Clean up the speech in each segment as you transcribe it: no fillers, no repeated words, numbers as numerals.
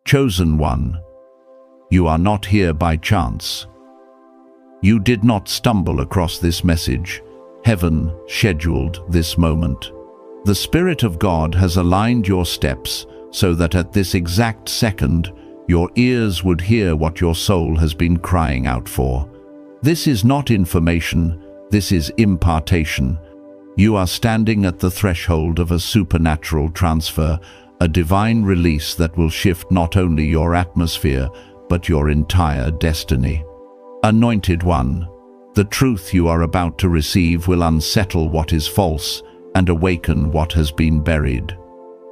Chosen one, you are not here by chance. You did not stumble across this message. Heaven scheduled this moment. The Spirit of God has aligned your steps so that at this exact second, your ears would hear what your soul has been crying out for. This is not information, this is impartation. You are standing at the threshold of a supernatural transfer, a divine release that will shift not only your atmosphere, but your entire destiny. Anointed one, the truth you are about to receive will unsettle what is false and awaken what has been buried.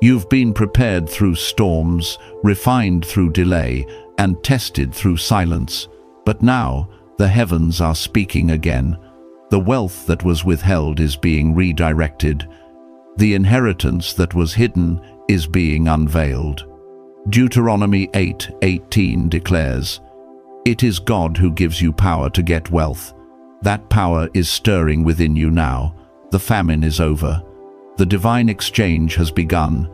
You've been prepared through storms, refined through delay, and tested through silence. But now, the heavens are speaking again. The wealth that was withheld is being redirected. The inheritance that was hidden is being unveiled. Deuteronomy 8:18 declares, "It is God who gives you power to get wealth. That power is stirring within you now. The famine is over. The divine exchange has begun.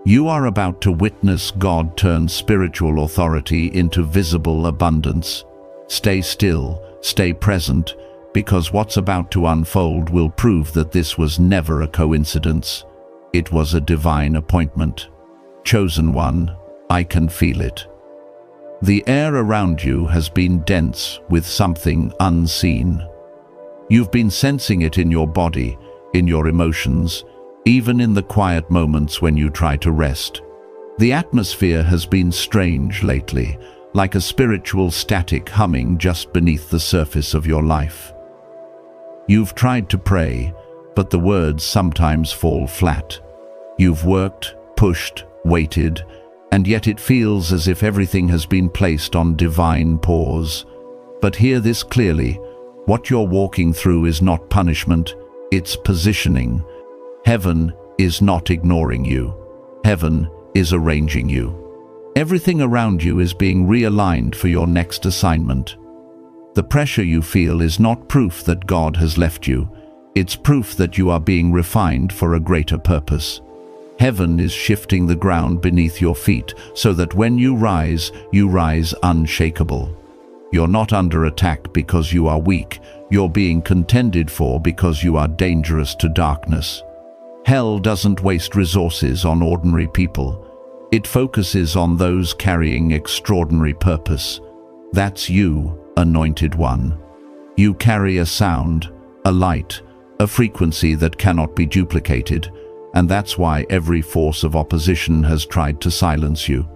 You are about to witness God turn spiritual authority into visible abundance. Stay still, stay present, because what's about to unfold will prove that this was never a coincidence. It was a divine appointment. Chosen one, I can feel it. The air around you has been dense with something unseen. You've been sensing it in your body, in your emotions, even in the quiet moments when you try to rest. The atmosphere has been strange lately, like a spiritual static humming just beneath the surface of your life. You've tried to pray, but the words sometimes fall flat. You've worked, pushed, waited, and yet it feels as if everything has been placed on divine pause. But hear this clearly, what you're walking through is not punishment, it's positioning. Heaven is not ignoring you. Heaven is arranging you. Everything around you is being realigned for your next assignment. The pressure you feel is not proof that God has left you. It's proof that you are being refined for a greater purpose. Heaven is shifting the ground beneath your feet so that when you rise unshakable. You're not under attack because you are weak. You're being contended for because you are dangerous to darkness. Hell doesn't waste resources on ordinary people. It focuses on those carrying extraordinary purpose. That's you, anointed one. You carry a sound, a light, a frequency that cannot be duplicated, and that's why every force of opposition has tried to silence you.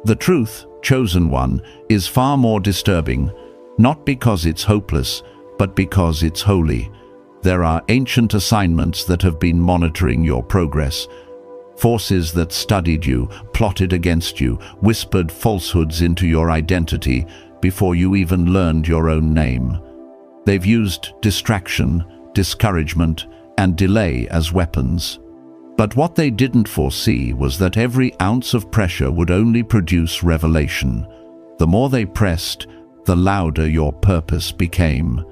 The truth, chosen one, is far more disturbing, not because it's hopeless, but because it's holy. There are ancient assignments that have been monitoring your progress. Forces that studied you, plotted against you, whispered falsehoods into your identity before you even learned your own name. They've used distraction, discouragement, and delay as weapons. But what they didn't foresee was that every ounce of pressure would only produce revelation. The more they pressed, the louder your purpose became.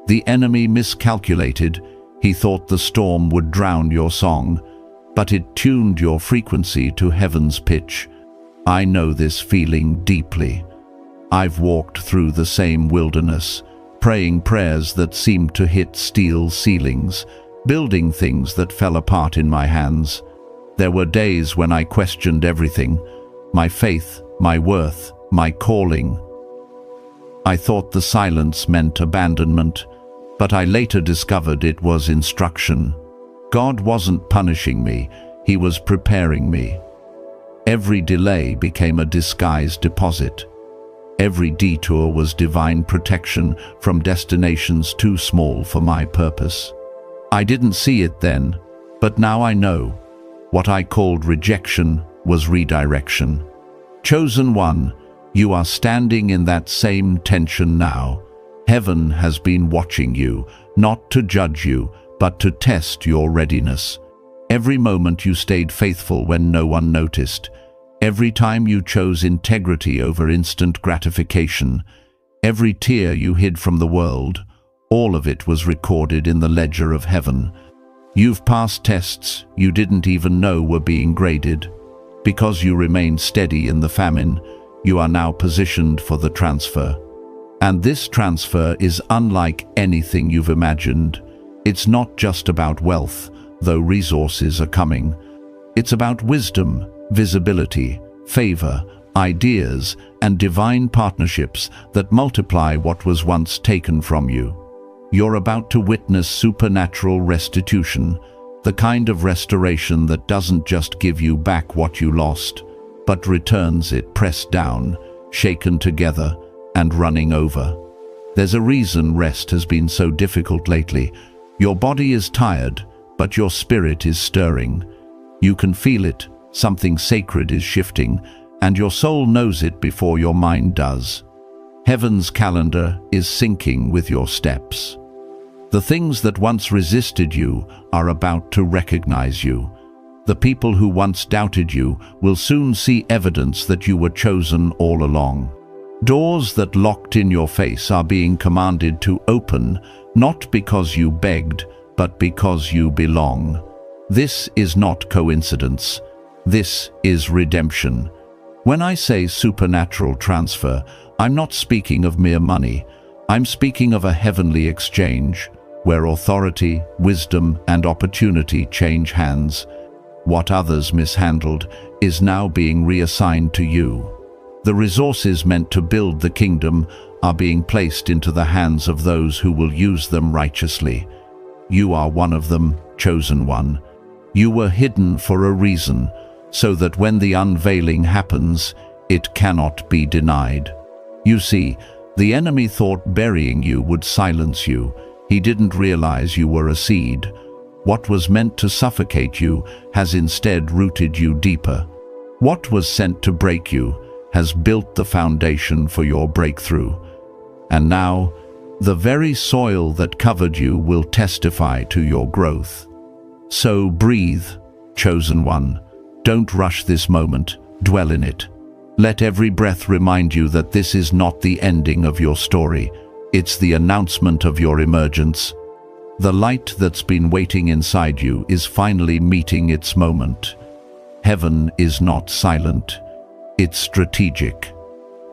The enemy miscalculated. He thought the storm would drown your song, but it tuned your frequency to heaven's pitch. I know this feeling deeply. I've walked through the same wilderness, praying prayers that seemed to hit steel ceilings, building things that fell apart in my hands. There were days when I questioned everything, my faith, my worth, my calling. I thought the silence meant abandonment, but I later discovered it was instruction. God wasn't punishing me, He was preparing me. Every delay became a disguised deposit. Every detour was divine protection from destinations too small for my purpose. I didn't see it then, but now I know. What I called rejection was redirection. Chosen one, you are standing in that same tension now. Heaven has been watching you, not to judge you, but to test your readiness. Every moment you stayed faithful when no one noticed. Every time you chose integrity over instant gratification. Every tear you hid from the world. All of it was recorded in the ledger of heaven. You've passed tests you didn't even know were being graded. Because you remained steady in the famine, you are now positioned for the transfer. And this transfer is unlike anything you've imagined. It's not just about wealth, though resources are coming. It's about wisdom, visibility, favor, ideas, and divine partnerships that multiply what was once taken from you. You're about to witness supernatural restitution, the kind of restoration that doesn't just give you back what you lost, but returns it pressed down, shaken together, and running over. There's a reason rest has been so difficult lately. Your body is tired, but your spirit is stirring. You can feel it, something sacred is shifting, and your soul knows it before your mind does. Heaven's calendar is syncing with your steps. The things that once resisted you are about to recognize you. The people who once doubted you will soon see evidence that you were chosen all along. Doors that locked in your face are being commanded to open, not because you begged, but because you belong. This is not coincidence. This is redemption. When I say supernatural transfer, I'm not speaking of mere money. I'm speaking of a heavenly exchange, where authority, wisdom, and opportunity change hands. What others mishandled is now being reassigned to you. The resources meant to build the kingdom are being placed into the hands of those who will use them righteously. You are one of them, chosen one. You were hidden for a reason, so that when the unveiling happens, it cannot be denied. You see, the enemy thought burying you would silence you. He didn't realize you were a seed. What was meant to suffocate you has instead rooted you deeper. What was sent to break you has built the foundation for your breakthrough. And now, the very soil that covered you will testify to your growth. So breathe, chosen one. Don't rush this moment, dwell in it. Let every breath remind you that this is not the ending of your story. It's the announcement of your emergence. The light that's been waiting inside you is finally meeting its moment. Heaven is not silent. It's strategic.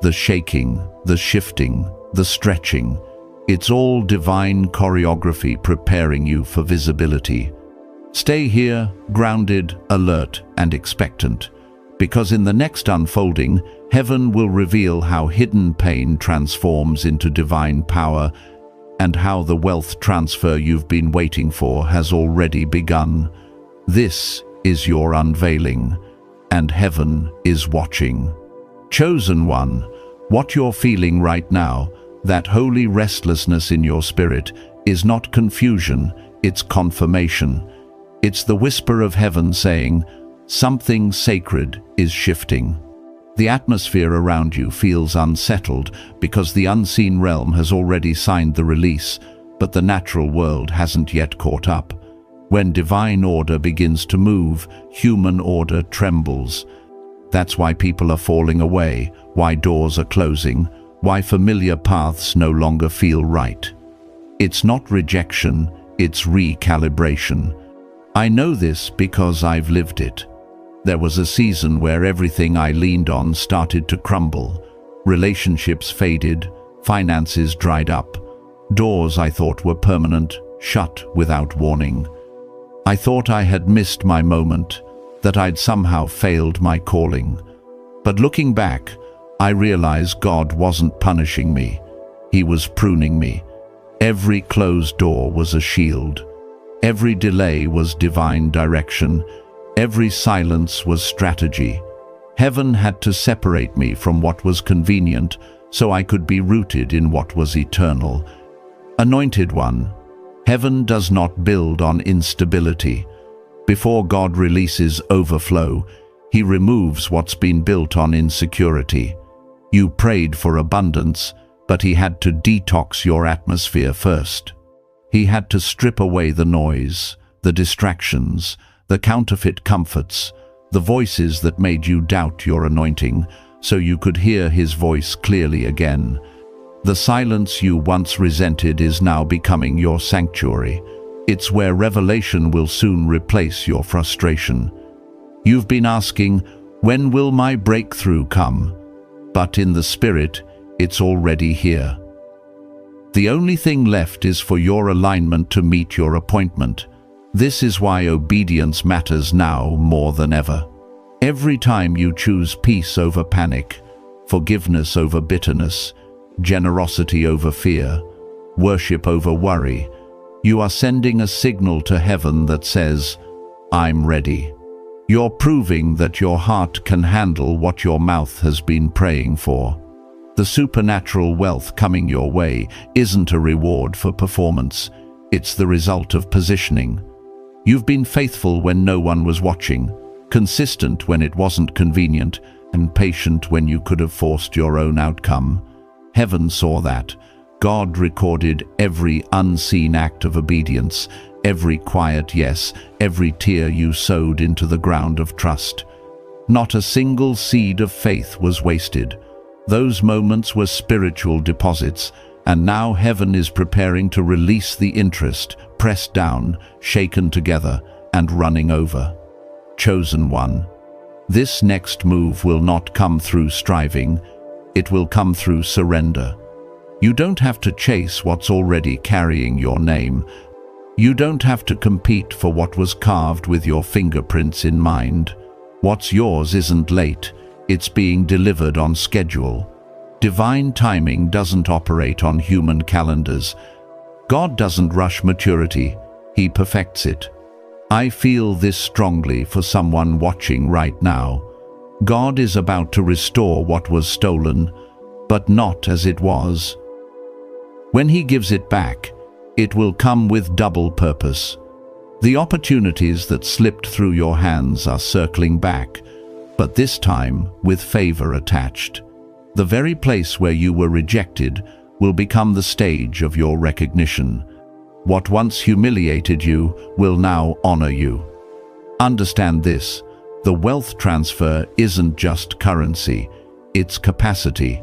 The shaking, the shifting, the stretching, it's all divine choreography preparing you for visibility. Stay here, grounded, alert, and expectant, because in the next unfolding, heaven will reveal how hidden pain transforms into divine power and how the wealth transfer you've been waiting for has already begun. This is your unveiling, and heaven is watching. Chosen one, what you're feeling right now, that holy restlessness in your spirit, is not confusion, it's confirmation. It's the whisper of heaven saying, something sacred is shifting. The atmosphere around you feels unsettled because the unseen realm has already signed the release, but the natural world hasn't yet caught up. When divine order begins to move, human order trembles. That's why people are falling away, why doors are closing, why familiar paths no longer feel right. It's not rejection, it's recalibration. I know this because I've lived it. There was a season where everything I leaned on started to crumble. Relationships faded, finances dried up. Doors I thought were permanent, shut without warning. I thought I had missed my moment, that I'd somehow failed my calling. But looking back, I realized God wasn't punishing me. He was pruning me. Every closed door was a shield. Every delay was divine direction. Every silence was strategy. Heaven had to separate me from what was convenient so I could be rooted in what was eternal. Anointed one, heaven does not build on instability. Before God releases overflow, He removes what's been built on insecurity. You prayed for abundance, but He had to detox your atmosphere first. He had to strip away the noise, the distractions, the counterfeit comforts, the voices that made you doubt your anointing, so you could hear His voice clearly again. The silence you once resented is now becoming your sanctuary. It's where revelation will soon replace your frustration. You've been asking, When will my breakthrough come? But in the spirit, it's already here. The only thing left is for your alignment to meet your appointment. This is why obedience matters now more than ever. Every time you choose peace over panic, forgiveness over bitterness, generosity over fear, worship over worry, you are sending a signal to heaven that says, I'm ready. You're proving that your heart can handle what your mouth has been praying for. The supernatural wealth coming your way isn't a reward for performance. It's the result of positioning. You've been faithful when no one was watching, consistent when it wasn't convenient, and patient when you could have forced your own outcome. Heaven saw that. God recorded every unseen act of obedience, every quiet yes, every tear you sowed into the ground of trust. Not a single seed of faith was wasted. Those moments were spiritual deposits, and now heaven is preparing to release the interest, pressed down, shaken together, and running over. Chosen one, this next move will not come through striving, it will come through surrender. You don't have to chase what's already carrying your name. You don't have to compete for what was carved with your fingerprints in mind. What's yours isn't late, it's being delivered on schedule. Divine timing doesn't operate on human calendars. God doesn't rush maturity, He perfects it. I feel this strongly for someone watching right now. God is about to restore what was stolen, but not as it was. When He gives it back, it will come with double purpose. The opportunities that slipped through your hands are circling back, but this time with favor attached. The very place where you were rejected will become the stage of your recognition. What once humiliated you will now honor you. Understand this, the wealth transfer isn't just currency, it's capacity.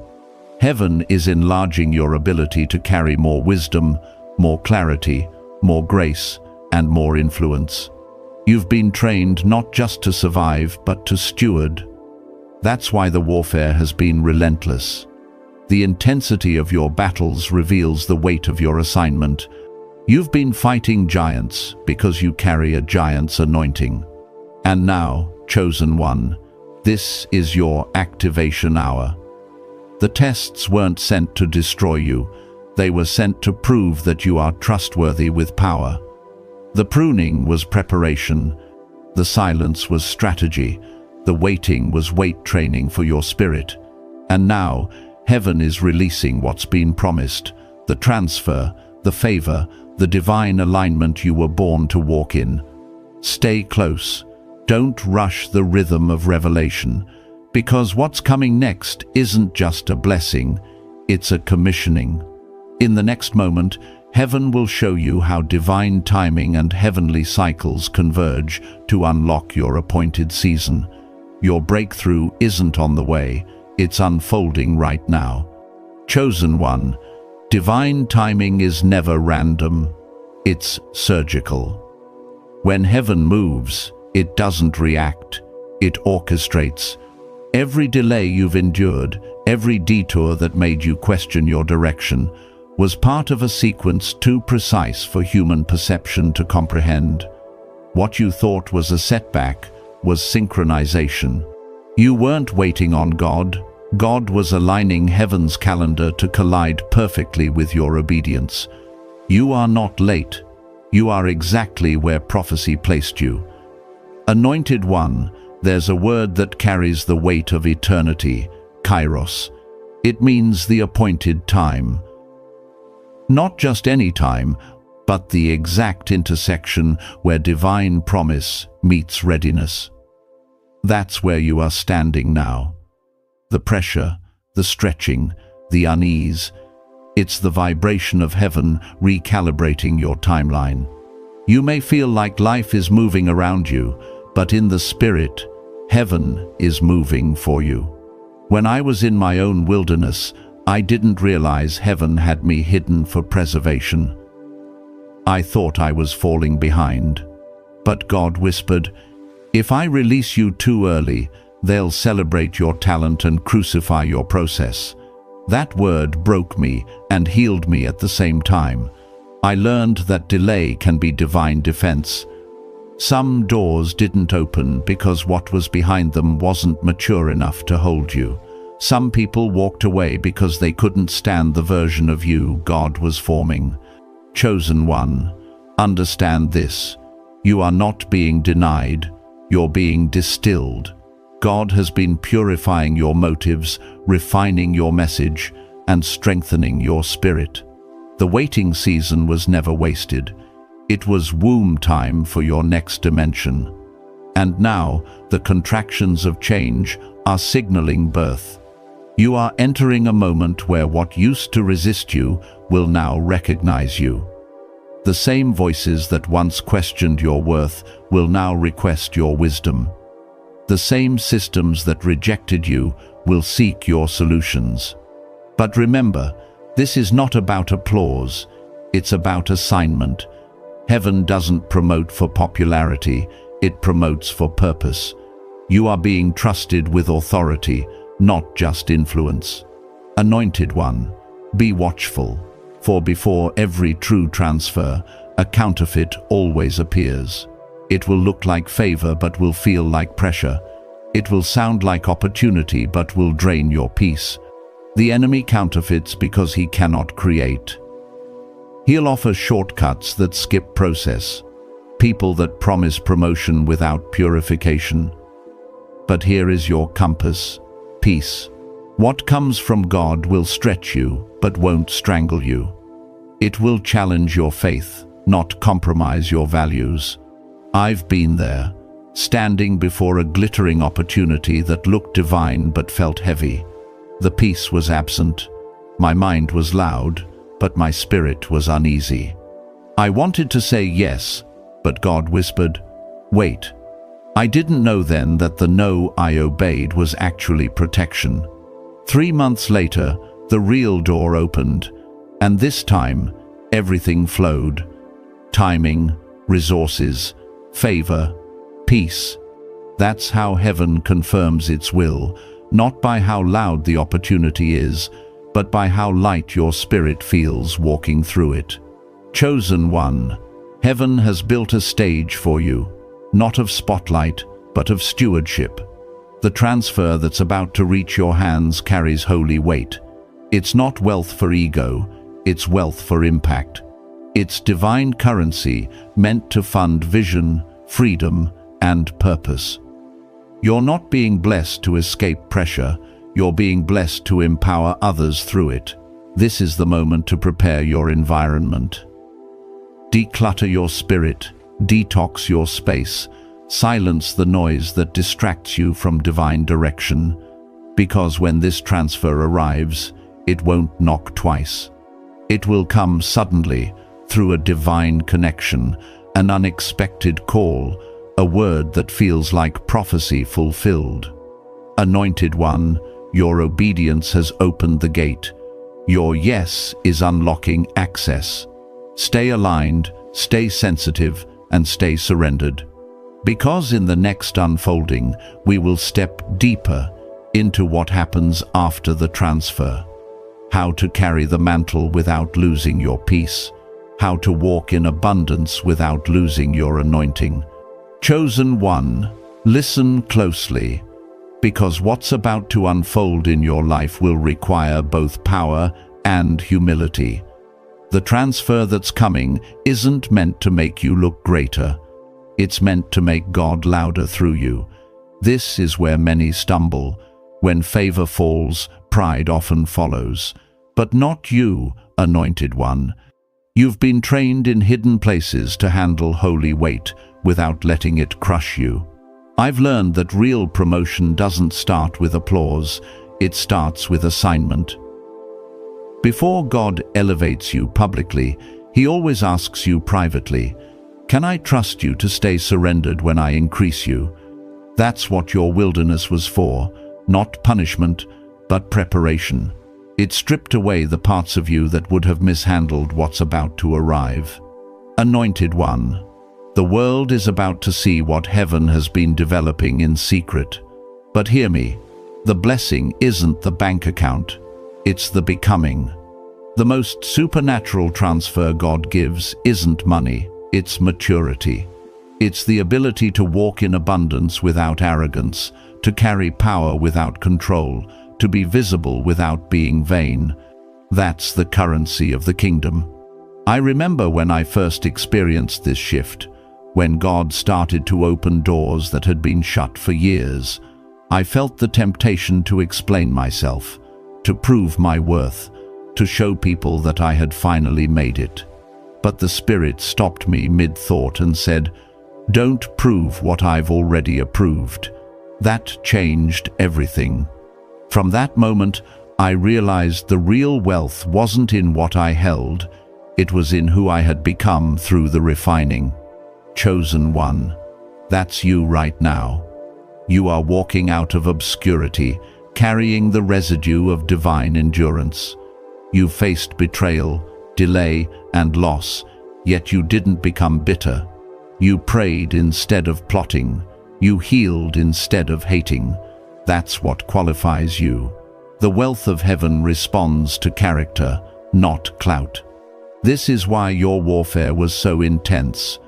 Heaven is enlarging your ability to carry more wisdom, more clarity, more grace, and more influence. You've been trained not just to survive, but to steward. That's why the warfare has been relentless. The intensity of your battles reveals the weight of your assignment. You've been fighting giants because you carry a giant's anointing. And now, chosen one, this is your activation hour. The tests weren't sent to destroy you. They were sent to prove that you are trustworthy with power. The pruning was preparation. The silence was strategy. The waiting was weight training for your spirit. And now, heaven is releasing what's been promised. The transfer, the favor, the divine alignment you were born to walk in. Stay close. Don't rush the rhythm of revelation. Because what's coming next isn't just a blessing, it's a commissioning. In the next moment, heaven will show you how divine timing and heavenly cycles converge to unlock your appointed season. Your breakthrough isn't on the way, it's unfolding right now. Chosen one, divine timing is never random, it's surgical. When heaven moves, it doesn't react, it orchestrates. Every delay you've endured, every detour that made you question your direction, was part of a sequence too precise for human perception to comprehend. What you thought was a setback was synchronization. You weren't waiting on God. God was aligning heaven's calendar to collide perfectly with your obedience. You are not late. You are exactly where prophecy placed you. Anointed one, there's a word that carries the weight of eternity, kairos. It means the appointed time. Not just any time, but the exact intersection where divine promise meets readiness. That's where you are standing now. The pressure, the stretching, the unease, it's the vibration of heaven recalibrating your timeline. You may feel like life is moving around you, but in the spirit, heaven is moving for you. When I was in my own wilderness, I didn't realize heaven had me hidden for preservation. I thought I was falling behind. But God whispered, "If I release you too early, They'll celebrate your talent and crucify your process. That word broke me and healed me at the same time. I learned that delay can be divine defense. Some doors didn't open because what was behind them wasn't mature enough to hold you. Some people walked away because they couldn't stand the version of you God was forming. Chosen one, understand this. You are not being denied, you're being distilled. God has been purifying your motives, refining your message, and strengthening your spirit. The waiting season was never wasted. It was womb time for your next dimension. And now, the contractions of change are signaling birth. You are entering a moment where what used to resist you will now recognize you. The same voices that once questioned your worth will now request your wisdom. The same systems that rejected you will seek your solutions. But remember, this is not about applause, it's about assignment. Heaven doesn't promote for popularity, it promotes for purpose. You are being trusted with authority, not just influence. Anointed one, be watchful, for before every true transfer, a counterfeit always appears. It will look like favor but will feel like pressure. It will sound like opportunity but will drain your peace. The enemy counterfeits because he cannot create. He'll offer shortcuts that skip process, people that promise promotion without purification. But here is your compass, peace. What comes from God will stretch you but won't strangle you. It will challenge your faith, not compromise your values. I've been there, standing before a glittering opportunity that looked divine but felt heavy. The peace was absent. My mind was loud, but my spirit was uneasy. I wanted to say yes, but God whispered, wait. I didn't know then that the no I obeyed was actually protection. 3 months later, the real door opened, and this time, everything flowed. Timing, resources, favor, peace. That's how heaven confirms its will, not by how loud the opportunity is, but by how light your spirit feels walking through it. Chosen one, heaven has built a stage for you, not of spotlight, but of stewardship. The transfer that's about to reach your hands carries holy weight. It's not wealth for ego, it's wealth for impact. It's divine currency meant to fund vision, freedom, and purpose. You're not being blessed to escape pressure, you're being blessed to empower others through it. This is the moment to prepare your environment. Declutter your spirit, detox your space, silence the noise that distracts you from divine direction, because when this transfer arrives, it won't knock twice. It will come suddenly, through a divine connection, an unexpected call, a word that feels like prophecy fulfilled. Anointed one, your obedience has opened the gate. Your yes is unlocking access. Stay aligned, stay sensitive, and stay surrendered. Because in the next unfolding, we will step deeper into what happens after the transfer. How to carry the mantle without losing your peace. How to walk in abundance without losing your anointing. Chosen one, listen closely, because what's about to unfold in your life will require both power and humility. The transfer that's coming isn't meant to make you look greater. It's meant to make God louder through you. This is where many stumble. When favor falls, pride often follows. But not you, anointed one. You've been trained in hidden places to handle holy weight without letting it crush you. I've learned that real promotion doesn't start with applause, it starts with assignment. Before God elevates you publicly, He always asks you privately, "Can I trust you to stay surrendered when I increase you?" That's what your wilderness was for, not punishment, but preparation. It stripped away the parts of you that would have mishandled what's about to arrive. Anointed one, the world is about to see what heaven has been developing in secret. But hear me, the blessing isn't the bank account, it's the becoming. The most supernatural transfer God gives isn't money, it's maturity. It's the ability to walk in abundance without arrogance, to carry power without control, to be visible without being vain. That's the currency of the kingdom. I remember when I first experienced this shift, when God started to open doors that had been shut for years. I felt the temptation to explain myself, to prove my worth, to show people that I had finally made it. But the Spirit stopped me mid-thought and said, "Don't prove what I've already approved." That changed everything. From that moment, I realized the real wealth wasn't in what I held, it was in who I had become through the refining. Chosen one. That's you right now. You are walking out of obscurity, carrying the residue of divine endurance. You faced betrayal, delay, and loss, yet you didn't become bitter. You prayed instead of plotting. You healed instead of hating. That's what qualifies you. The wealth of heaven responds to character, not clout. This is why your warfare was so intense.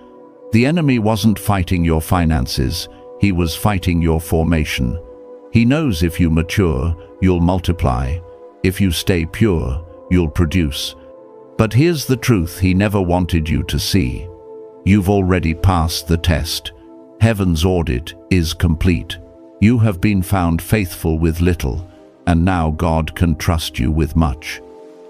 The enemy wasn't fighting your finances, he was fighting your formation. He knows if you mature, you'll multiply. If you stay pure, you'll produce. But here's the truth he never wanted you to see. You've already passed the test. Heaven's audit is complete. You have been found faithful with little, and now God can trust you with much.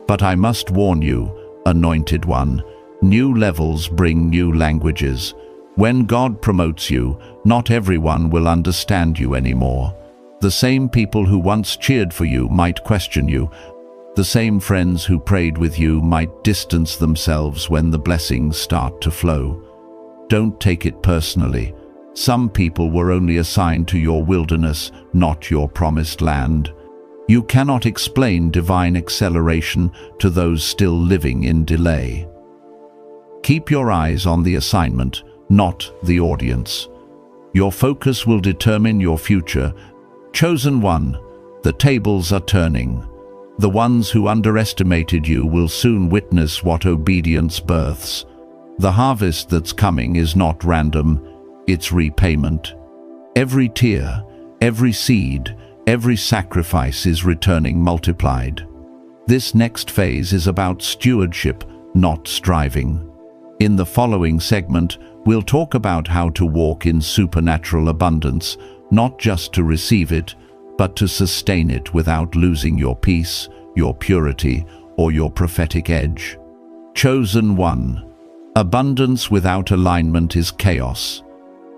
But I must warn you, anointed one, new levels bring new languages. When God promotes you, not everyone will understand you anymore. The same people who once cheered for you might question you. The same friends who prayed with you might distance themselves when the blessings start to flow. Don't take it personally. Some people were only assigned to your wilderness, not your promised land. You cannot explain divine acceleration to those still living in delay. Keep your eyes on the assignment, not the audience. Your focus will determine your future. Chosen one, the tables are turning. The ones who underestimated you will soon witness what obedience births. The harvest that's coming is not random, it's repayment. Every tear, every seed, every sacrifice is returning multiplied. This next phase is about stewardship, not striving. In the following segment, we'll talk about how to walk in supernatural abundance, not just to receive it, but to sustain it without losing your peace, your purity, or your prophetic edge. Chosen one. Abundance without alignment is chaos.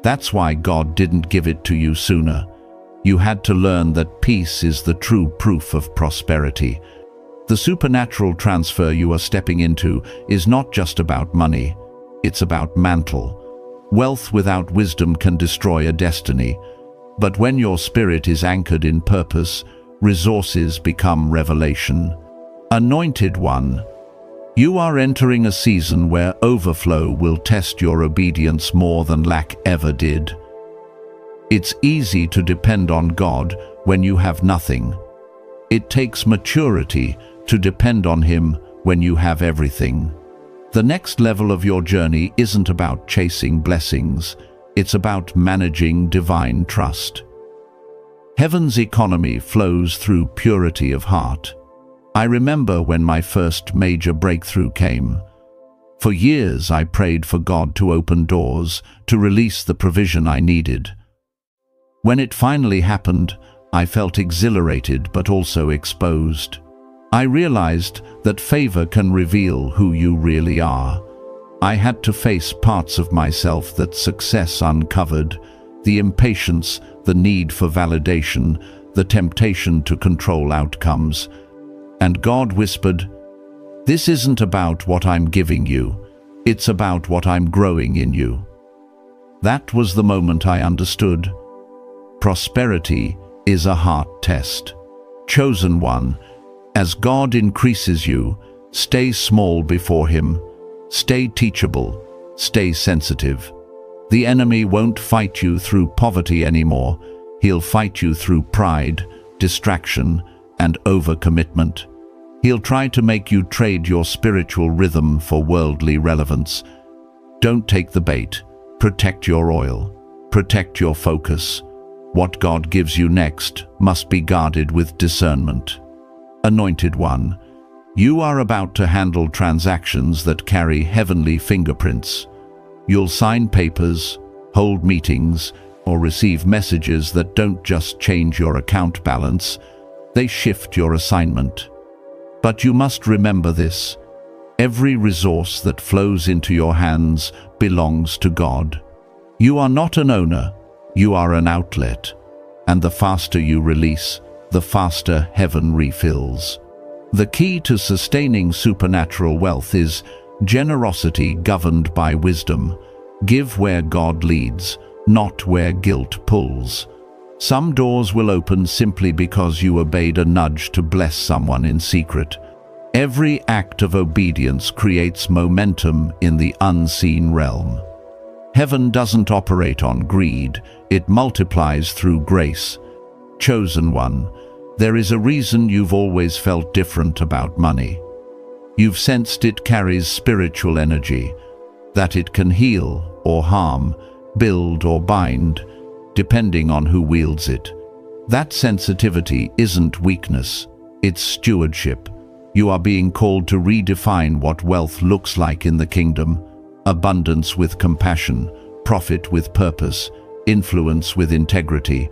That's why God didn't give it to you sooner. You had to learn that peace is the true proof of prosperity. The supernatural transfer you are stepping into is not just about money, it's about mantle. Wealth without wisdom can destroy a destiny, but when your spirit is anchored in purpose, resources become revelation. Anointed one, you are entering a season where overflow will test your obedience more than lack ever did. It's easy to depend on God when you have nothing. It takes maturity to depend on Him when you have everything. The next level of your journey isn't about chasing blessings, it's about managing divine trust. Heaven's economy flows through purity of heart. I remember when my first major breakthrough came. For years I prayed for God to open doors, to release the provision I needed. When it finally happened, I felt exhilarated but also exposed. I realized that favor can reveal who you really are. I had to face parts of myself that success uncovered, the impatience, the need for validation, the temptation to control outcomes. And God whispered, "This isn't about what I'm giving you, it's about what I'm growing in you." That was the moment I understood. Prosperity is a heart test. Chosen one, as God increases you, stay small before Him, stay teachable, stay sensitive. The enemy won't fight you through poverty anymore, He'll fight you through pride, distraction, and overcommitment. He'll try to make you trade your spiritual rhythm for worldly relevance. Don't take the bait. Protect your oil. Protect your focus. What God gives you next must be guarded with discernment. Anointed One, you are about to handle transactions that carry heavenly fingerprints. You'll sign papers, hold meetings, or receive messages that don't just change your account balance, they shift your assignment. But you must remember this: every resource that flows into your hands belongs to God. You are not an owner, you are an outlet, and the faster you release, the faster heaven refills. The key to sustaining supernatural wealth is generosity governed by wisdom. Give where God leads, not where guilt pulls. Some doors will open simply because you obeyed a nudge to bless someone in secret. Every act of obedience creates momentum in the unseen realm. Heaven doesn't operate on greed, it multiplies through grace. Chosen One, there is a reason you've always felt different about money. You've sensed it carries spiritual energy, that it can heal or harm, build or bind, depending on who wields it. That sensitivity isn't weakness, it's stewardship. You are being called to redefine what wealth looks like in the kingdom: abundance with compassion, profit with purpose, influence with integrity.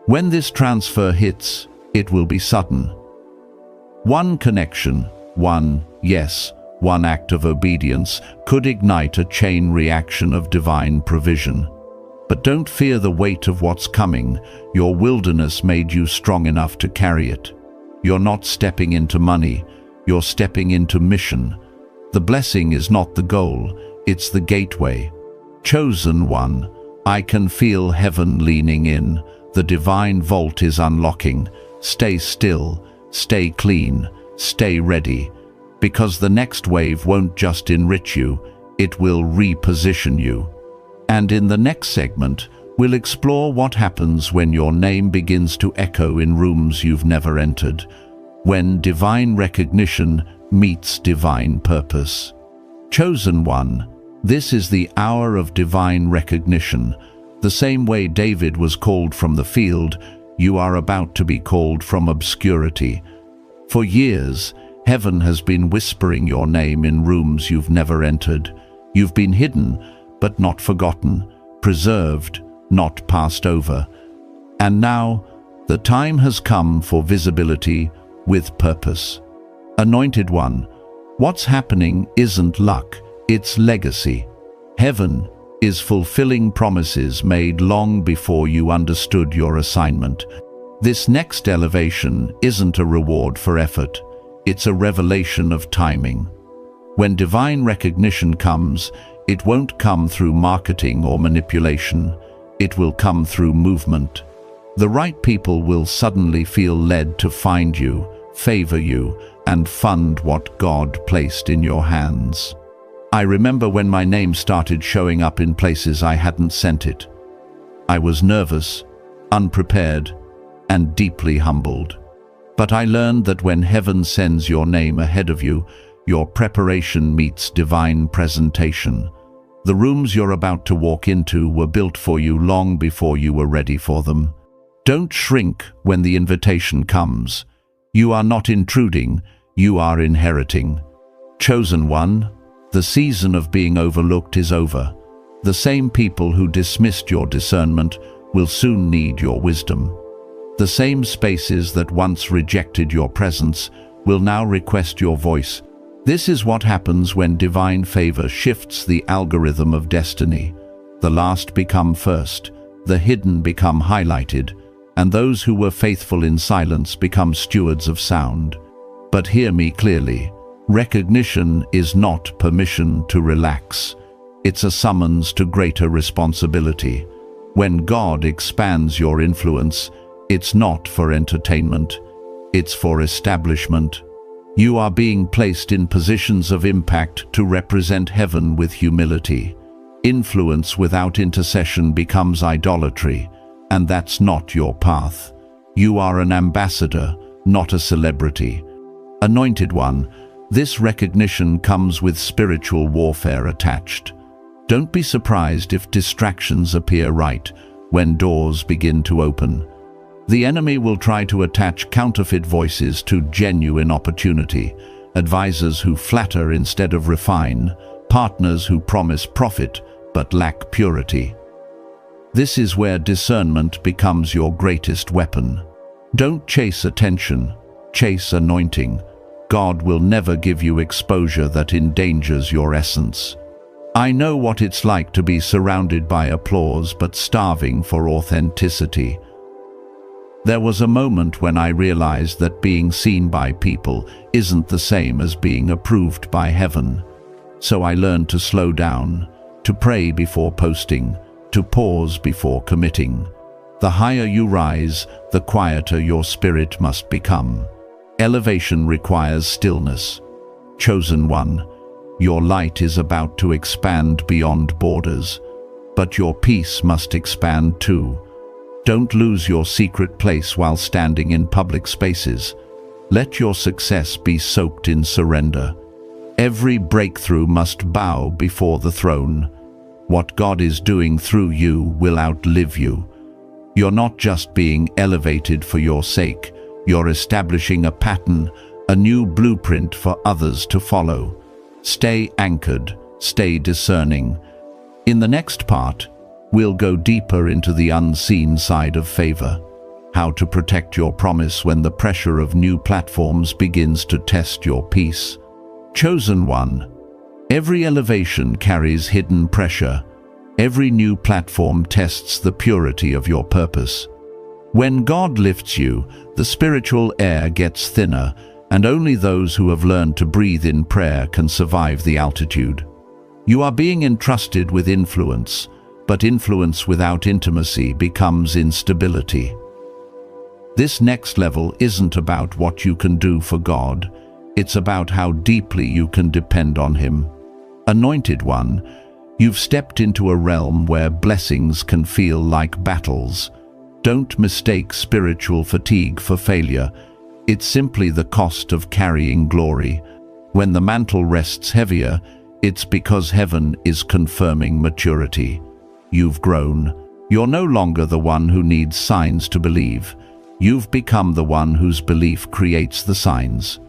When this transfer hits, it will be sudden. One connection, one act of obedience could ignite a chain reaction of divine provision. But don't fear the weight of what's coming. Your wilderness made you strong enough to carry it. You're not stepping into money, you're stepping into mission. The blessing is not the goal, it's the gateway. Chosen One, I can feel heaven leaning in. The divine vault is unlocking. Stay still, stay clean, stay ready, because the next wave won't just enrich you, it will reposition you. And in the next segment, we'll explore what happens when your name begins to echo in rooms you've never entered, when divine recognition meets divine purpose. Chosen One, this is the hour of divine recognition. The same way David was called from the field, you are about to be called from obscurity. For years, heaven has been whispering your name in rooms you've never entered. You've been hidden, but not forgotten, preserved, not passed over. And now, the time has come for visibility with purpose. Anointed One, what's happening isn't luck, it's legacy. Heaven is fulfilling promises made long before you understood your assignment. This next elevation isn't a reward for effort, it's a revelation of timing. When divine recognition comes, it won't come through marketing or manipulation, it will come through movement. The right people will suddenly feel led to find you, favor you, and fund what God placed in your hands. I remember when my name started showing up in places I hadn't sent it. I was nervous, unprepared, and deeply humbled. But I learned that when heaven sends your name ahead of you, your preparation meets divine presentation. The rooms you're about to walk into were built for you long before you were ready for them. Don't shrink when the invitation comes. You are not intruding, you are inheriting. Chosen One, the season of being overlooked is over. The same people who dismissed your discernment will soon need your wisdom. The same spaces that once rejected your presence will now request your voice. This is what happens when divine favor shifts the algorithm of destiny. The last become first, the hidden become highlighted, and those who were faithful in silence become stewards of sound. But hear me clearly. Recognition is not permission to relax. It's a summons to greater responsibility. When God expands your influence, it's not for entertainment, it's for establishment. You are being placed in positions of impact to represent heaven with humility. Influence without intercession becomes idolatry, and that's not your path. You are an ambassador, not a celebrity. Anointed one, this recognition comes with spiritual warfare attached. Don't be surprised if distractions appear right when doors begin to open. The enemy will try to attach counterfeit voices to genuine opportunity, advisors who flatter instead of refine, partners who promise profit but lack purity. This is where discernment becomes your greatest weapon. Don't chase attention, chase anointing. God will never give you exposure that endangers your essence. I know what it's like to be surrounded by applause but starving for authenticity. There was a moment when I realized that being seen by people isn't the same as being approved by heaven. So I learned to slow down, to pray before posting, to pause before committing. The higher you rise, the quieter your spirit must become. Elevation requires stillness. Chosen one, your light is about to expand beyond borders, but your peace must expand too. Don't lose your secret place while standing in public spaces. Let your success be soaked in surrender. Every breakthrough must bow before the throne. What God is doing through you will outlive you. You're not just being elevated for your sake, you're establishing a pattern, a new blueprint for others to follow. Stay anchored, stay discerning. In the next part, we'll go deeper into the unseen side of favor. How to protect your promise when the pressure of new platforms begins to test your peace. Chosen one, every elevation carries hidden pressure. Every new platform tests the purity of your purpose. When God lifts you, the spiritual air gets thinner, and only those who have learned to breathe in prayer can survive the altitude. You are being entrusted with influence, but influence without intimacy becomes instability. This next level isn't about what you can do for God, it's about how deeply you can depend on Him. Anointed one, you've stepped into a realm where blessings can feel like battles. Don't mistake spiritual fatigue for failure. It's simply the cost of carrying glory. When the mantle rests heavier, it's because heaven is confirming maturity. You've grown. You're no longer the one who needs signs to believe. You've become the one whose belief creates the signs.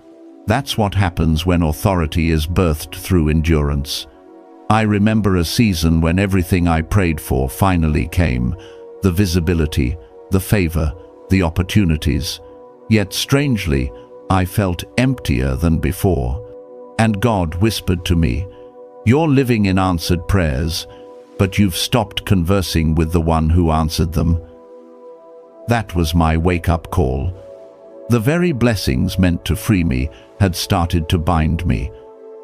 That's what happens when authority is birthed through endurance. I remember a season when everything I prayed for finally came. The visibility, the favor, the opportunities. Yet strangely, I felt emptier than before. And God whispered to me, "You're living in answered prayers, but you've stopped conversing with the one who answered them." That was my wake-up call. The very blessings meant to free me had started to bind me,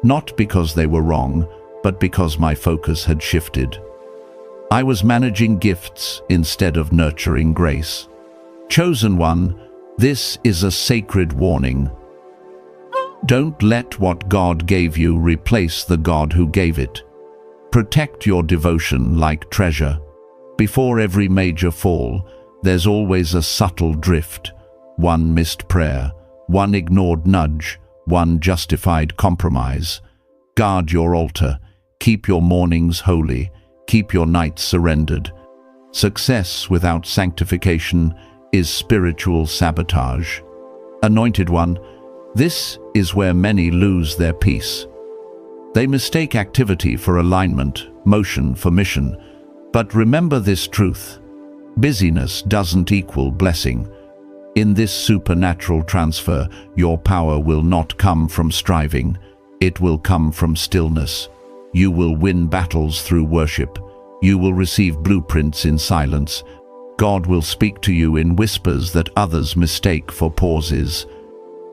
not because they were wrong, but because my focus had shifted. I was managing gifts instead of nurturing grace. Chosen one, this is a sacred warning. Don't let what God gave you replace the God who gave it. Protect your devotion like treasure. Before every major fall, there's always a subtle drift. One missed prayer, one ignored nudge, one justified compromise. Guard your altar. Keep your mornings holy. Keep your nights surrendered. Success without sanctification is spiritual sabotage. Anointed one, this is where many lose their peace. They mistake activity for alignment, motion for mission. But remember this truth: busyness doesn't equal blessing. In this supernatural transfer, your power will not come from striving. It will come from stillness. You will win battles through worship. You will receive blueprints in silence. God will speak to you in whispers that others mistake for pauses.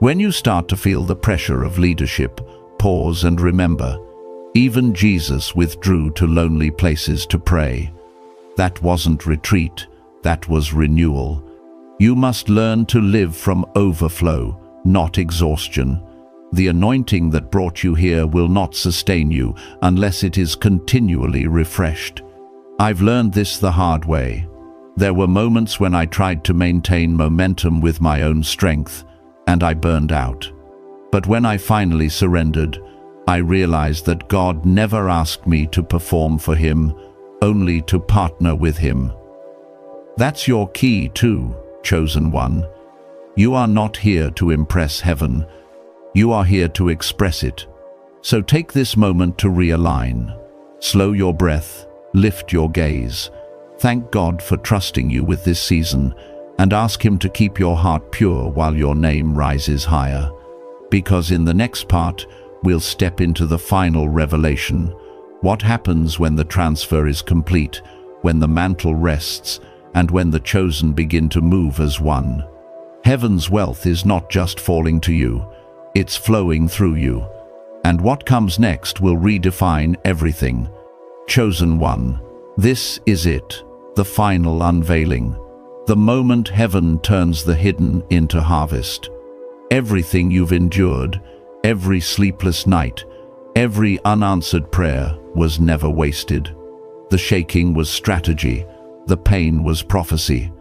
When you start to feel the pressure of leadership, pause and remember, even Jesus withdrew to lonely places to pray. That wasn't retreat, that was renewal. You must learn to live from overflow, not exhaustion. The anointing that brought you here will not sustain you unless it is continually refreshed. I've learned this the hard way. There were moments when I tried to maintain momentum with my own strength, and I burned out. But when I finally surrendered, I realized that God never asked me to perform for Him, only to partner with Him. That's your key too, chosen one. You are not here to impress heaven. You are here to express it. So take this moment to realign. Slow your breath, lift your gaze. Thank God for trusting you with this season, and ask Him to keep your heart pure while your name rises higher. Because in the next part, we'll step into the final revelation. What happens when the transfer is complete, when the mantle rests, and when the chosen begin to move as one? Heaven's wealth is not just falling to you, it's flowing through you. And what comes next will redefine everything. Chosen one, this is it, the final unveiling. The moment heaven turns the hidden into harvest. Everything you've endured, every sleepless night, every unanswered prayer was never wasted. The shaking was strategy, the pain was prophecy.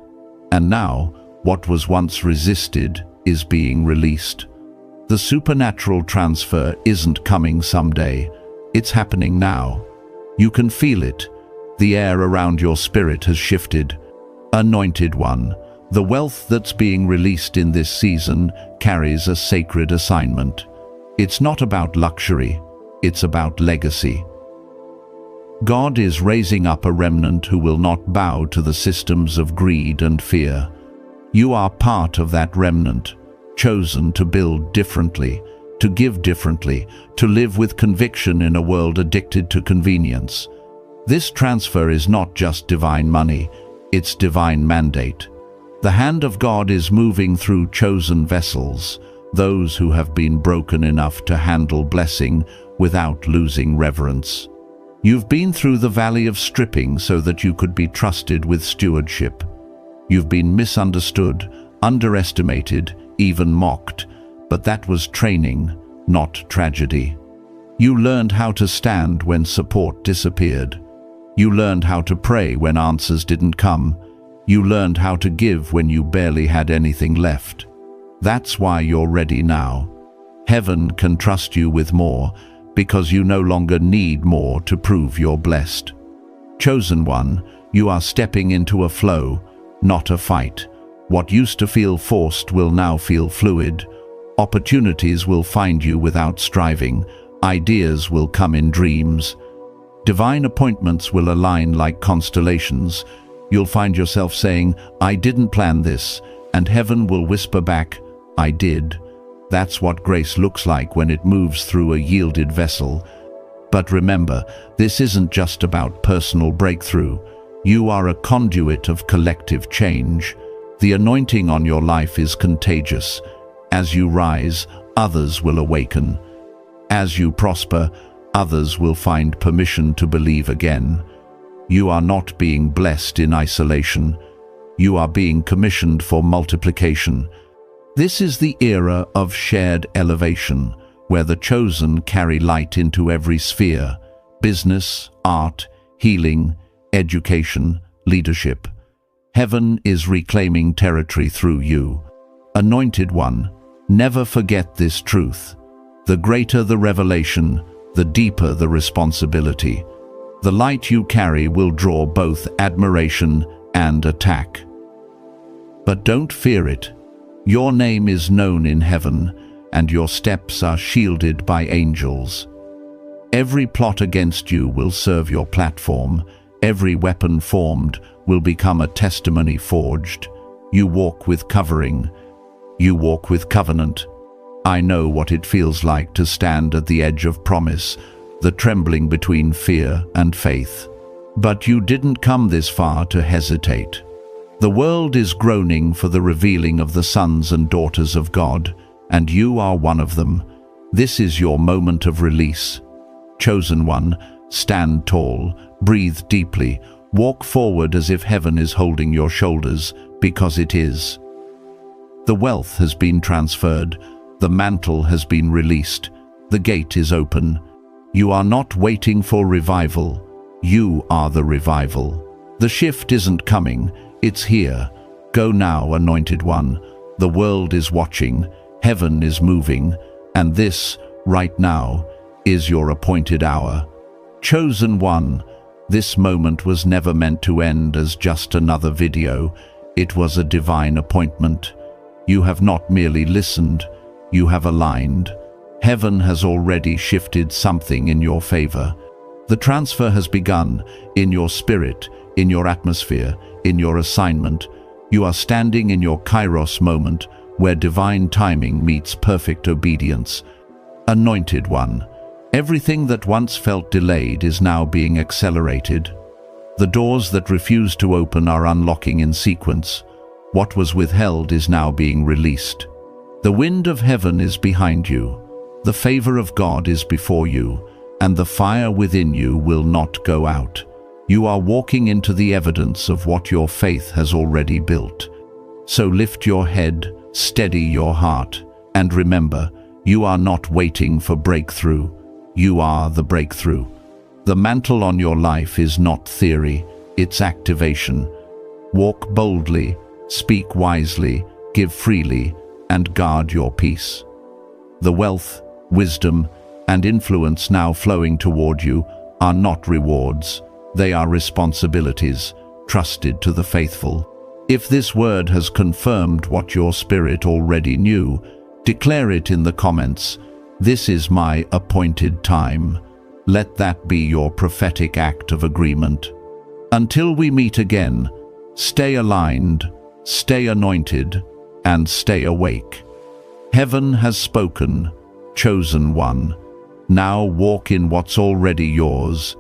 And now, what was once resisted is being released. The supernatural transfer isn't coming someday, it's happening now. You can feel it. The air around your spirit has shifted. Anointed one, the wealth that's being released in this season carries a sacred assignment. It's not about luxury, it's about legacy. God is raising up a remnant who will not bow to the systems of greed and fear. You are part of that remnant, chosen to build differently, to give differently, to live with conviction in a world addicted to convenience. This transfer is not just divine money, it's divine mandate. The hand of God is moving through chosen vessels, those who have been broken enough to handle blessing without losing reverence. You've been through the valley of stripping so that you could be trusted with stewardship. You've been misunderstood, underestimated, even mocked, but that was training, not tragedy. You learned how to stand when support disappeared. You learned how to pray when answers didn't come. You learned how to give when you barely had anything left. That's why you're ready now. Heaven can trust you with more, because you no longer need more to prove you're blessed. Chosen one, you are stepping into a flow, not a fight. What used to feel forced will now feel fluid. Opportunities will find you without striving. Ideas will come in dreams. Divine appointments will align like constellations. You'll find yourself saying, "I didn't plan this," and heaven will whisper back, "I did." That's what grace looks like when it moves through a yielded vessel. But remember, this isn't just about personal breakthrough. You are a conduit of collective change. The anointing on your life is contagious. As you rise, others will awaken. As you prosper, others will find permission to believe again. You are not being blessed in isolation. You are being commissioned for multiplication. This is the era of shared elevation, where the chosen carry light into every sphere: business, art, healing, education, leadership. Heaven is reclaiming territory through you. Anointed one, never forget this truth. The greater the revelation, the deeper the responsibility. The light you carry will draw both admiration and attack. But don't fear it. Your name is known in heaven, and your steps are shielded by angels. Every plot against you will serve your platform. Every weapon formed will become a testimony forged. You walk with covering. You walk with covenant. I know what it feels like to stand at the edge of promise, the trembling between fear and faith. But you didn't come this far to hesitate. The world is groaning for the revealing of the sons and daughters of God, and you are one of them. This is your moment of release. Chosen one, stand tall, breathe deeply, walk forward as if heaven is holding your shoulders, because it is. The wealth has been transferred, the mantle has been released, the gate is open. You are not waiting for revival, you are the revival. The shift isn't coming, it's here. Go now, anointed one. The world is watching, heaven is moving, and this, right now, is your appointed hour. Chosen one, this moment was never meant to end as just another video. It was a divine appointment. You have not merely listened, you have aligned. Heaven has already shifted something in your favor. The transfer has begun in your spirit, in your atmosphere, in your assignment. You are standing in your Kairos moment, where divine timing meets perfect obedience. Anointed one, everything that once felt delayed is now being accelerated. The doors that refused to open are unlocking in sequence. What was withheld is now being released. The wind of heaven is behind you. The favor of God is before you, and the fire within you will not go out. You are walking into the evidence of what your faith has already built. So lift your head, steady your heart, and remember, you are not waiting for breakthrough. You are the breakthrough. The mantle on your life is not theory, it's activation. Walk boldly, speak wisely, give freely, and guard your peace. The wealth, wisdom, and influence now flowing toward you are not rewards. They are responsibilities, trusted to the faithful. If this word has confirmed what your spirit already knew, declare it in the comments. This is my appointed time. Let that be your prophetic act of agreement. Until we meet again, stay aligned, stay anointed, and stay awake. Heaven has spoken, chosen one. Now walk in what's already yours.